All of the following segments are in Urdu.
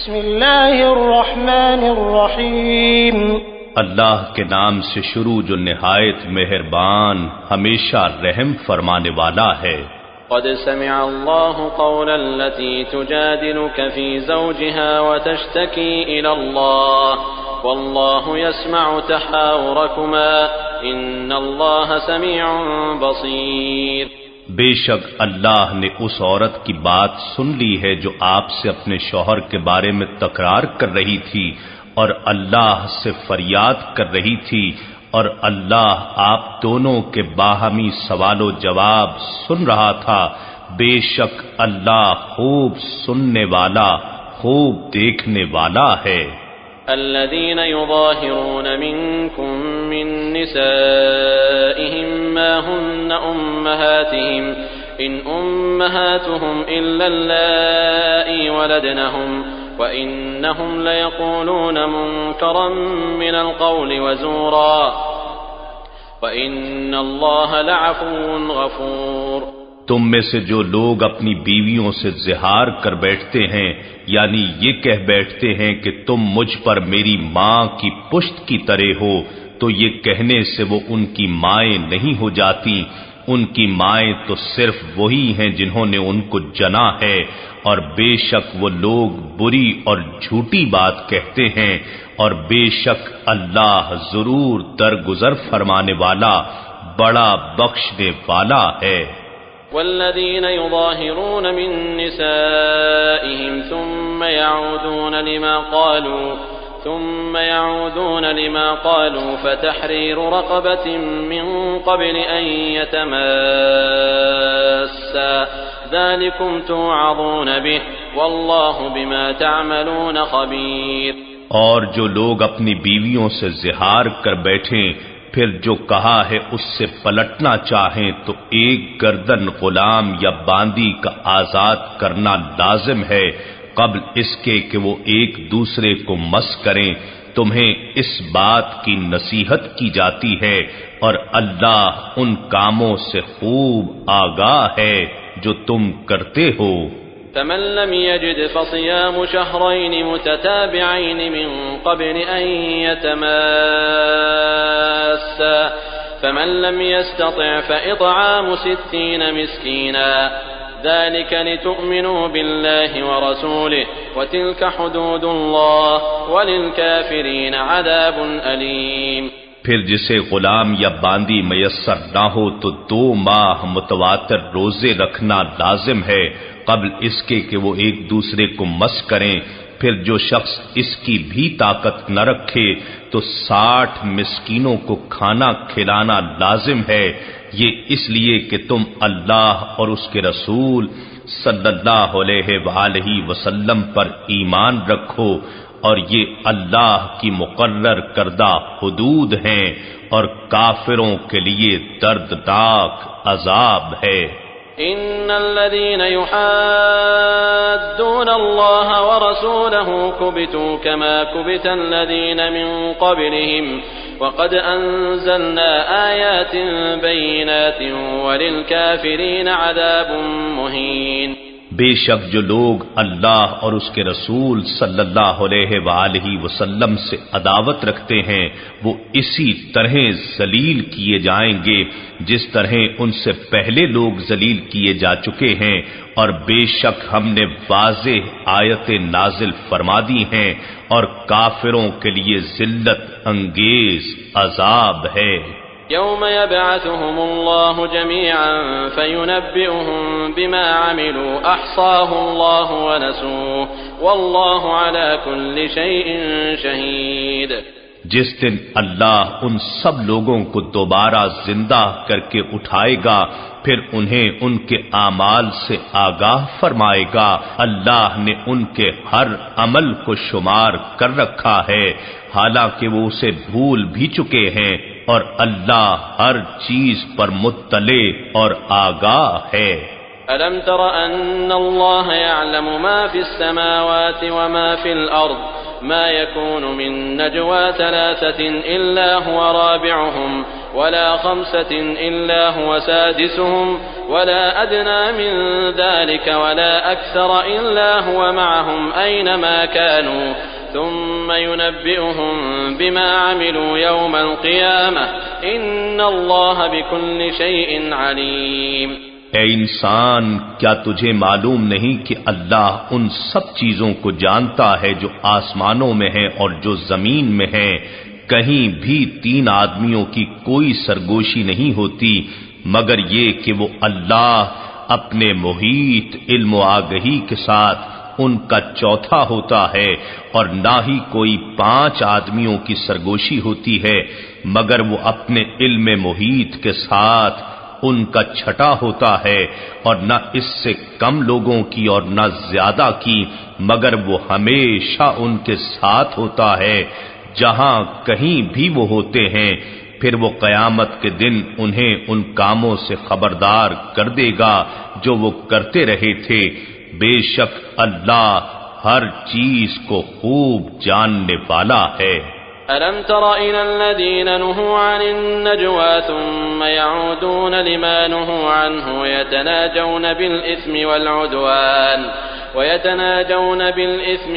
بسم اللہ الرحمن الرحیم اللہ کے نام سے شروع جو نہایت مہربان ہمیشہ رحم فرمانے والا ہے۔ قد سمع الله قول التي تجادلك في زوجها وتشتكي إلى الله والله يسمع تحاوركما إن الله سميع بصير۔ بے شک اللہ نے اس عورت کی بات سن لی ہے جو آپ سے اپنے شوہر کے بارے میں تکرار کر رہی تھی اور اللہ سے فریاد کر رہی تھی، اور اللہ آپ دونوں کے باہمی سوال و جواب سن رہا تھا۔ بے شک اللہ خوب سننے والا، خوب دیکھنے والا ہے۔ الذين يظاهرون منكم من نسائهم ما هن أمهاتهم إن أمهاتهم إلا اللائي ولدنهم وإنهم ليقولون منكرا من القول وزورا وإن الله لعفو غفور۔ تم میں سے جو لوگ اپنی بیویوں سے زہار کر بیٹھتے ہیں، یعنی یہ کہہ بیٹھتے ہیں کہ تم مجھ پر میری ماں کی پشت کی طرح ہو، تو یہ کہنے سے وہ ان کی مائیں نہیں ہو جاتی، ان کی مائیں تو صرف وہی ہیں جنہوں نے ان کو جنا ہے، اور بے شک وہ لوگ بری اور جھوٹی بات کہتے ہیں، اور بے شک اللہ ضرور درگزر فرمانے والا، بڑا بخشنے والا ہے۔ والذين يظاهرون من نسائهم ثم يعودون لما قالوا فتحرير رقبة من قبل أن يتماسا ذلكم توعظون به والله بما تعملون خبير۔ اور جو لوگ اپنی بیویوں سے زہار کر بیٹھیں پھر جو کہا ہے اس سے پلٹنا چاہیں تو ایک گردن غلام یا باندی کا آزاد کرنا لازم ہے قبل اس کے کہ وہ ایک دوسرے کو مس کریں۔ تمہیں اس بات کی نصیحت کی جاتی ہے اور اللہ ان کاموں سے خوب آگاہ ہے جو تم کرتے ہو۔ فمن لم يجد فصيام شهرين متتابعين من قبل أن يتماسا فمن لم يستطع فإطعام 60 مسكينا ذلك لتؤمنوا بالله ورسوله وتلك حدود الله وللكافرين عذاب أليم۔ پھر جسے غلام یا باندی میسر نہ ہو تو 2 ماہ متواتر روزے رکھنا لازم ہے قبل اس کے کہ وہ ایک دوسرے کو مس کریں۔ پھر جو شخص اس کی بھی طاقت نہ رکھے تو 60 مسکینوں کو کھانا کھلانا لازم ہے، یہ اس لیے کہ تم اللہ اور اس کے رسول صلی اللہ علیہ وآلہ وسلم پر ایمان رکھو، اور یہ اللہ کی مقرر کردہ حدود ہیں، اور کافروں کے لیے دردناک عذاب ہے۔ ان الذين يحادون الله ورسوله كبتوا كما كبت الذين من قبلهم وقد انزلنا آيات بينات وللكافرين عذاب مهين۔ بے شک جو لوگ اللہ اور اس کے رسول صلی اللہ علیہ وآلہ وسلم سے عداوت رکھتے ہیں وہ اسی طرح ذلیل کیے جائیں گے جس طرح ان سے پہلے لوگ ذلیل کیے جا چکے ہیں، اور بے شک ہم نے واضح آیتیں نازل فرما دی ہیں اور کافروں کے لیے ذلت انگیز عذاب ہے۔ يوم يبعثهم الله جميعا فينبئهم بما عملوا أحصاه الله ونسوه والله على كل شيء شهيد۔ جس دن اللہ ان سب لوگوں کو دوبارہ زندہ کر کے اٹھائے گا پھر انہیں ان کے اعمال سے آگاہ فرمائے گا۔ اللہ نے ان کے ہر عمل کو شمار کر رکھا ہے حالانکہ وہ اسے بھول بھی چکے ہیں، اور اللہ ہر چیز پر مطلع اور آگاہ ہے۔ أَلَمْ تَرَ أَنَّ اللَّهَ يَعْلَمُ مَا فِي السَّمَاوَاتِ وَمَا فِي الْأَرْضِ مَا يَكُونُ مِن نَّجْوَى ثَلَاثَةٍ إِلَّا هُوَ رَابِعُهُمْ ولا 5 إلا هو سادسهم ولا أدنى من ذلك ولا أكثر إلا هو معهم أينما كانوا ثم ينبئهم بما عملوا يوم القيامة إن الله بكل شيء عليم۔ اے انسان، کیا تجھے معلوم نہیں کہ اللہ ان سب چیزوں کو جانتا ہے جو آسمانوں میں ہیں اور جو زمین میں ہیں؟ کہیں بھی 3 آدمیوں کی کوئی سرگوشی نہیں ہوتی مگر یہ کہ وہ اللہ اپنے محیط علم و آگہی کے ساتھ ان کا چوتھا ہوتا ہے، اور نہ ہی کوئی 5 آدمیوں کی سرگوشی ہوتی ہے مگر وہ اپنے علم محیط کے ساتھ ان کا چھٹا ہوتا ہے، اور نہ اس سے کم لوگوں کی اور نہ زیادہ کی مگر وہ ہمیشہ ان کے ساتھ ہوتا ہے جہاں کہیں بھی وہ ہوتے ہیں۔ پھر وہ قیامت کے دن انہیں ان کاموں سے خبردار کر دے گا جو وہ کرتے رہے تھے۔ بے شک اللہ ہر چیز کو خوب جاننے والا ہے۔ ألم تر إلى الذين نهوا عن النجوى ثم يعودون لما نهوا عنه ويتناجون بالإثم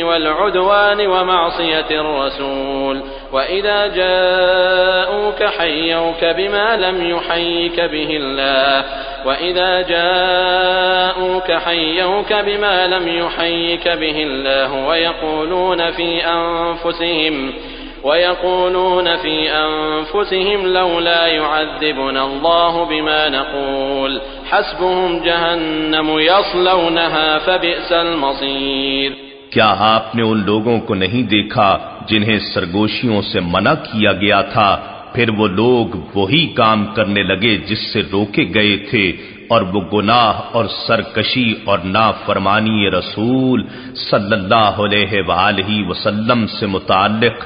والعدوان ومعصية الرسول وإذا جاءوك حيوك بما لم يحيك به الله ويقولون في أنفسهم لولا يعذبنا الله بما نقول حسبهم جهنم يصلونها فبئس المصير۔ کیا آپ نے ان لوگوں کو نہیں دیکھا جنہیں سرگوشیوں سے منع کیا گیا تھا، پھر وہ لوگ وہی کام کرنے لگے جس سے روکے گئے تھے، اور وہ گناہ اور سرکشی اور نافرمانی رسول صلی اللہ علیہ وآلہ وسلم سے متعلق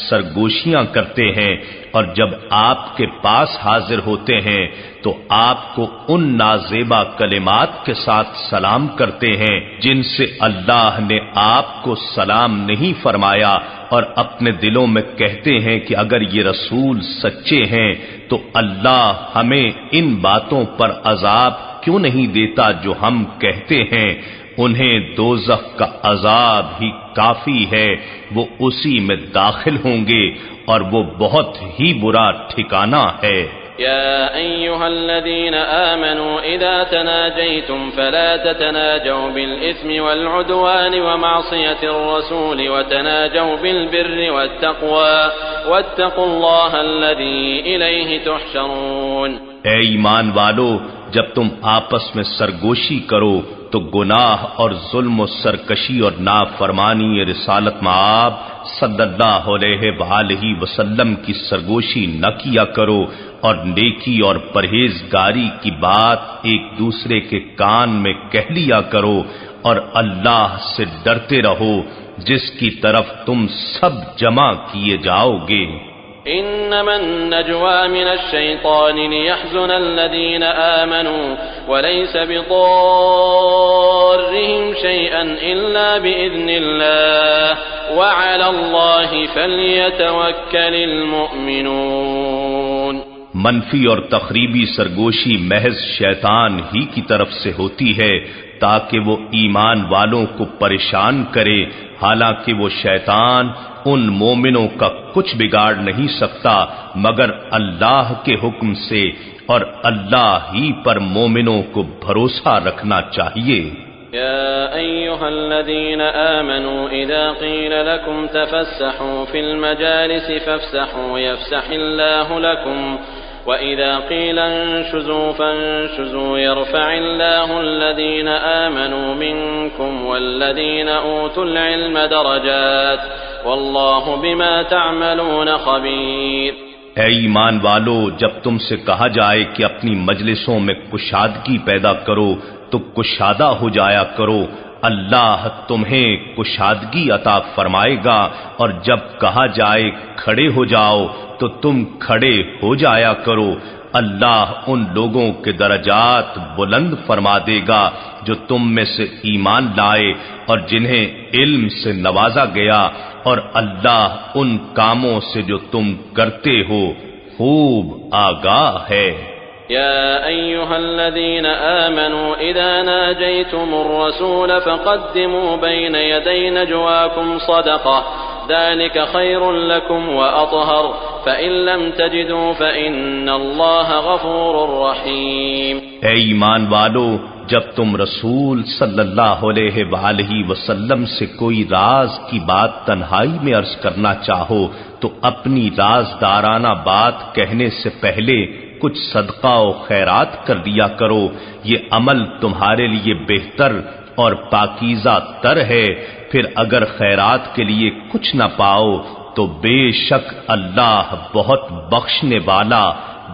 سرگوشیاں کرتے ہیں، اور جب آپ کے پاس حاضر ہوتے ہیں تو آپ کو ان نازیبا کلمات کے ساتھ سلام کرتے ہیں جن سے اللہ نے آپ کو سلام نہیں فرمایا، اور اپنے دلوں میں کہتے ہیں کہ اگر یہ رسول سچے ہیں تو اللہ ہمیں ان باتوں پر عذاب کیوں نہیں دیتا جو ہم کہتے ہیں۔ انہیں دوزخ کا عذاب ہی کافی ہے، وہ اسی میں داخل ہوں گے اور وہ بہت ہی برا ٹھکانہ ہے۔ يا أيها الذين آمنوا إذا تناجيتم فلا تتناجوا بالإثم والعدوان ومعصية الرسول وتناجوا بالبر والتقوى واتقوا الله الذي إليه تحشرون۔ اے ایمان والو، جب تم آپس میں سرگوشی کرو تو گناہ اور ظلم و سرکشی اور نافرمانی رسالت مآب صلی اللہ علیہ وآلہ وسلم کی سرگوشی نہ کیا کرو، اور نیکی اور پرہیزگاری کی بات ایک دوسرے کے کان میں کہہ لیا کرو، اور اللہ سے ڈرتے رہو جس کی طرف تم سب جمع کیے جاؤ گے۔ انما النجوى من الشيطان ليحزن الذين آمنوا وليس بضارهم شيئا إلا بإذن الله وعلى الله فليتوكل المؤمنون۔ منفی اور تخریبی سرگوشی محض شیطان ہی کی طرف سے ہوتی ہے تاکہ وہ ایمان والوں کو پریشان کرے، حالانکہ وہ شیطان ان مومنوں کا کچھ بگاڑ نہیں سکتا مگر اللہ کے حکم سے، اور اللہ ہی پر مومنوں کو بھروسہ رکھنا چاہیے۔ يا أيها الذين آمنوا إذا قيل لكم تفسحوا في المجالس فافسحوا يفسح الله لكم وإذا قيل انشزوا فانشزوا يرفع الله الذين آمنوا منكم والذين أوتوا العلم درجات والله بما تعملون خبير۔ اے ایمان والو، جب تم سے کہا جائے کہ اپنی مجلسوں میں کشادگی پیدا کرو تو کشادہ ہو جایا کرو، اللہ تمہیں کشادگی عطا فرمائے گا، اور جب کہا جائے کھڑے ہو جاؤ تو تم کھڑے ہو جایا کرو، اللہ ان لوگوں کے درجات بلند فرما دے گا جو تم میں سے ایمان لائے اور جنہیں علم سے نوازا گیا، اور اللہ ان کاموں سے جو تم کرتے ہو خوب آگاہ ہے۔ يا أيها الذين آمنوا إذا ناجيتم الرسول فقدموا بين يدي نجواكم صدقة ذلك خير لكم وأطهر فإن لم تجدوا فإن الله غفور رحيم۔ اے ایمان والو، جب تم رسول صلی اللہ علیہ وآلہ وسلم سے کوئی راز کی بات تنہائی میں عرض کرنا چاہو تو اپنی رازدارانہ بات کہنے سے پہلے کچھ صدقہ و خیرات کر لیا کرو، یہ عمل تمہارے لیے بہتر اور پاکیزہ تر ہے۔ پھر اگر خیرات کے لیے کچھ نہ پاؤ تو بے شک اللہ بہت بخشنے والا،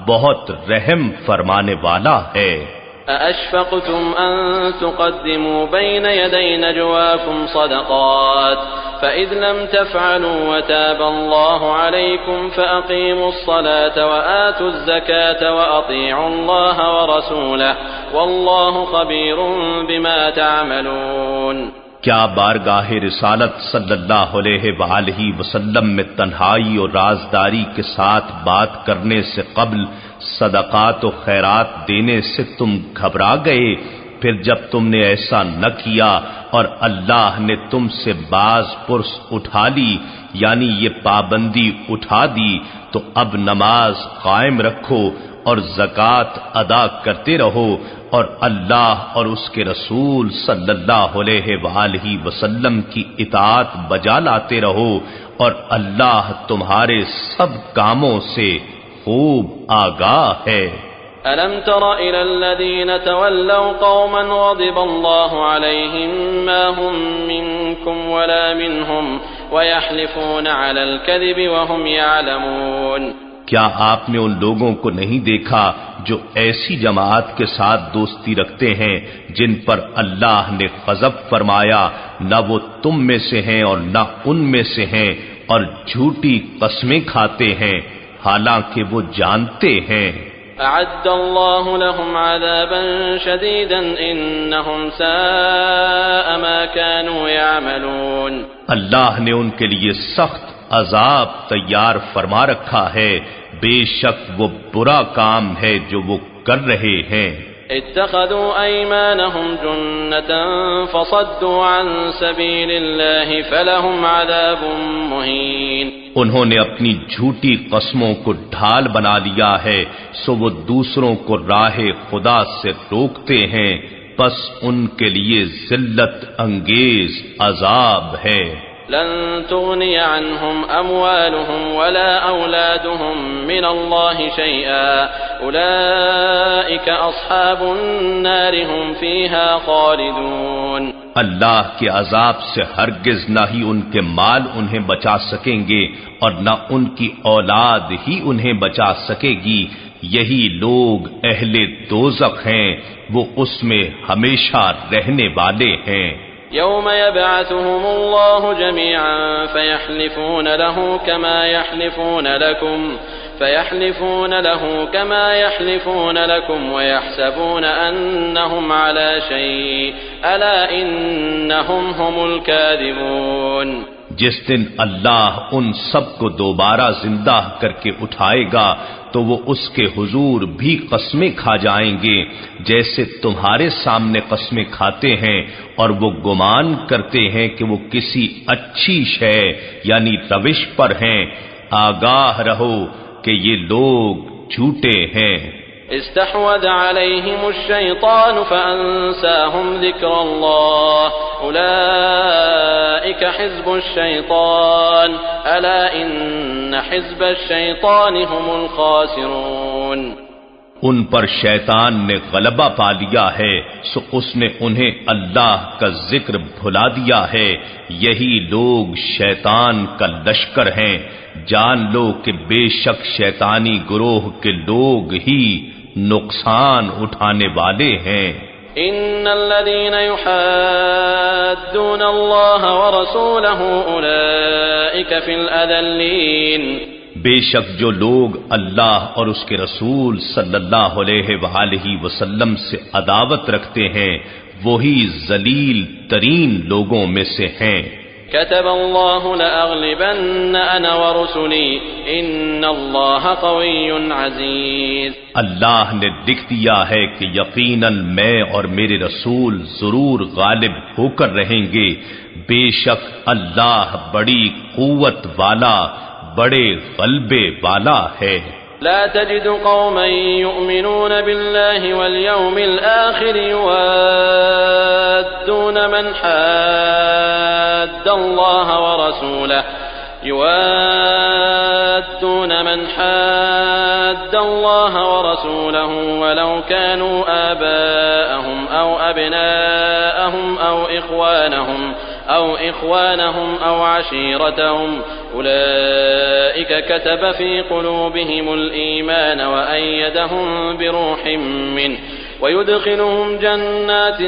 بہت رحم فرمانے والا ہے۔ أأشفقتم أن تقدموا بين يدي نجواكم صدقات فإذ لم تفعلوا وتاب الله عليكم فأقيموا الصلاة وآتوا الزكاة وأطيعوا الله ورسوله والله خبير بما تعملون۔ کیا بارگاہ رسالت صلی اللہ علیہ وآلہ وسلم میں تنہائی اور رازداری کے ساتھ بات کرنے سے قبل صدقات و خیرات دینے سے تم گھبرا گئے؟ پھر جب تم نے ایسا نہ کیا اور اللہ نے تم سے باز پرس اٹھا لی، یعنی یہ پابندی اٹھا دی، تو اب نماز قائم رکھو اور زکوٰۃ ادا کرتے رہو اور اللہ اور اس کے رسول صلی اللہ علیہ وآلہ وسلم کی اطاعت بجا لاتے رہو، اور اللہ تمہارے سب کاموں سے خوب آگاہ ہے۔ ألم تر إلى الذين تولوا قوما غضب الله عليهم ما هم منكم ولا منهم ويحلفون على الكذب وهم يعلمون۔ کیا آپ نے ان لوگوں کو نہیں دیکھا جو ایسی جماعت کے ساتھ دوستی رکھتے ہیں جن پر اللہ نے غضب فرمایا، نہ وہ تم میں سے ہیں اور نہ ان میں سے ہیں، اور جھوٹی قسمیں کھاتے ہیں حالانکہ وہ جانتے ہیں۔ أعد الله لهم عذابا شديدا إنهم ساء ما كانوا يعملون۔ اللہ نے ان کے لیے سخت عذاب تیار فرما رکھا ہے، بے شک وہ برا کام ہے جو وہ کر رہے ہیں۔ اتخذوا أيمانهم جنة فصدوا عن سبيل الله فلهم عذاب مهين۔ انہوں نے اپنی جھوٹی قسموں کو ڈھال بنا لیا ہے، سو وہ دوسروں کو راہ خدا سے روکتے ہیں، پس ان کے لیے ذلت انگیز عذاب ہے۔ لن تغني عنهم أموالهم ولا أولادهم من الله شيئا أولئك أصحاب النار هم فيها خالدون۔ اللہ کے عذاب سے ہرگز نہ ہی ان کے مال انہیں بچا سکیں گے اور نہ ان کی اولاد ہی انہیں بچا سکے گی، یہی لوگ اہل دوزخ ہیں، وہ اس میں ہمیشہ رہنے والے ہیں۔ يوم يبعثهم الله جميعا فيحلفون له كما يحلفون لكم ويحسبون أنهم على شيء ألا إنهم هم الكاذبون۔ جس دن اللہ ان سب کو دوبارہ زندہ کر کے اٹھائے گا تو وہ اس کے حضور بھی قسمیں کھا جائیں گے جیسے تمہارے سامنے قسمیں کھاتے ہیں، اور وہ گمان کرتے ہیں کہ وہ کسی اچھی شے یعنی روش پر ہیں۔ آگاہ رہو کہ یہ لوگ جھوٹے ہیں۔ استحوذ عليهم الشيطان فأنساهم ذكر الله أولئك حزب الشيطان ألا إن حزب الشيطان هم الخاسرون۔ ان پر شیطان نے غلبہ پا لیا ہے، سو اس نے انہیں اللہ کا ذکر بھلا دیا ہے، یہی لوگ شیطان کا لشکر ہیں۔ جان لو کہ بے شک شیطانی گروہ کے لوگ ہی نقصان اٹھانے والے ہیں۔ ان الذين يحادون الله ورسوله اولئك في الاذلين۔ بے شک جو لوگ اللہ اور اس کے رسول صلی اللہ علیہ وآلہ وسلم سے عداوت رکھتے ہیں وہی ذلیل ترین لوگوں میں سے ہیں۔ كتب الله لأغلبن أنا ورسلي إن الله قوي عزيز۔ اللہ نے لکھ دیا ہے کہ یقیناً میں اور میرے رسول ضرور غالب ہو کر رہیں گے، بے شک اللہ بڑی قوت والا، بڑے غلبے والا ہے۔ لا تجد قوما يؤمنون بالله واليوم الآخر يوادون من حاد الله ورسوله ولو كانوا آباءهم أو أبناءهم أو إخوانهم أو عشيرتهم أولئك كتب في قلوبهم الإيمان وأيدهم بروح منه ويدخلهم جنات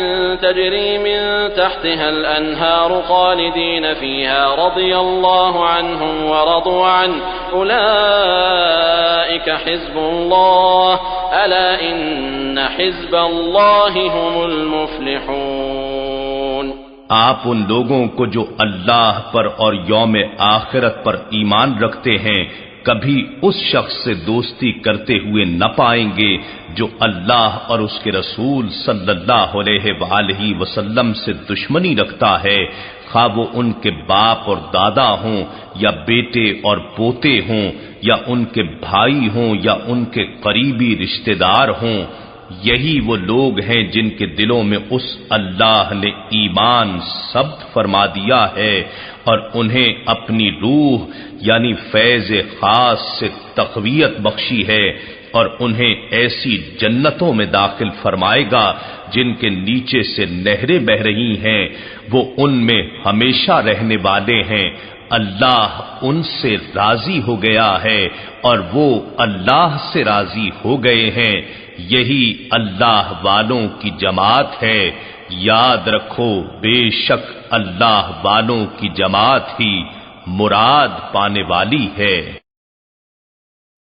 تجري من تحتها الأنهار خالدين فيها رضي الله عنهم ورضوا عنه أولئك حزب الله ألا إن حزب الله هم المفلحون۔ آپ ان لوگوں کو جو اللہ پر اور یوم آخرت پر ایمان رکھتے ہیں کبھی اس شخص سے دوستی کرتے ہوئے نہ پائیں گے جو اللہ اور اس کے رسول صلی اللہ علیہ وآلہ وسلم سے دشمنی رکھتا ہے، خواہ وہ ان کے باپ اور دادا ہوں یا بیٹے اور پوتے ہوں یا ان کے بھائی ہوں یا ان کے قریبی رشتہ دار ہوں۔ یہی وہ لوگ ہیں جن کے دلوں میں اس اللہ نے ایمان ثبت فرما دیا ہے اور انہیں اپنی روح یعنی فیض خاص سے تقویت بخشی ہے، اور انہیں ایسی جنتوں میں داخل فرمائے گا جن کے نیچے سے نہریں بہ رہی ہیں، وہ ان میں ہمیشہ رہنے والے ہیں۔ اللہ ان سے راضی ہو گیا ہے اور وہ اللہ سے راضی ہو گئے ہیں۔ یہی اللہ والوں کی جماعت ہے۔ یاد رکھو بے شک اللہ والوں کی جماعت ہی مراد پانے والی ہے۔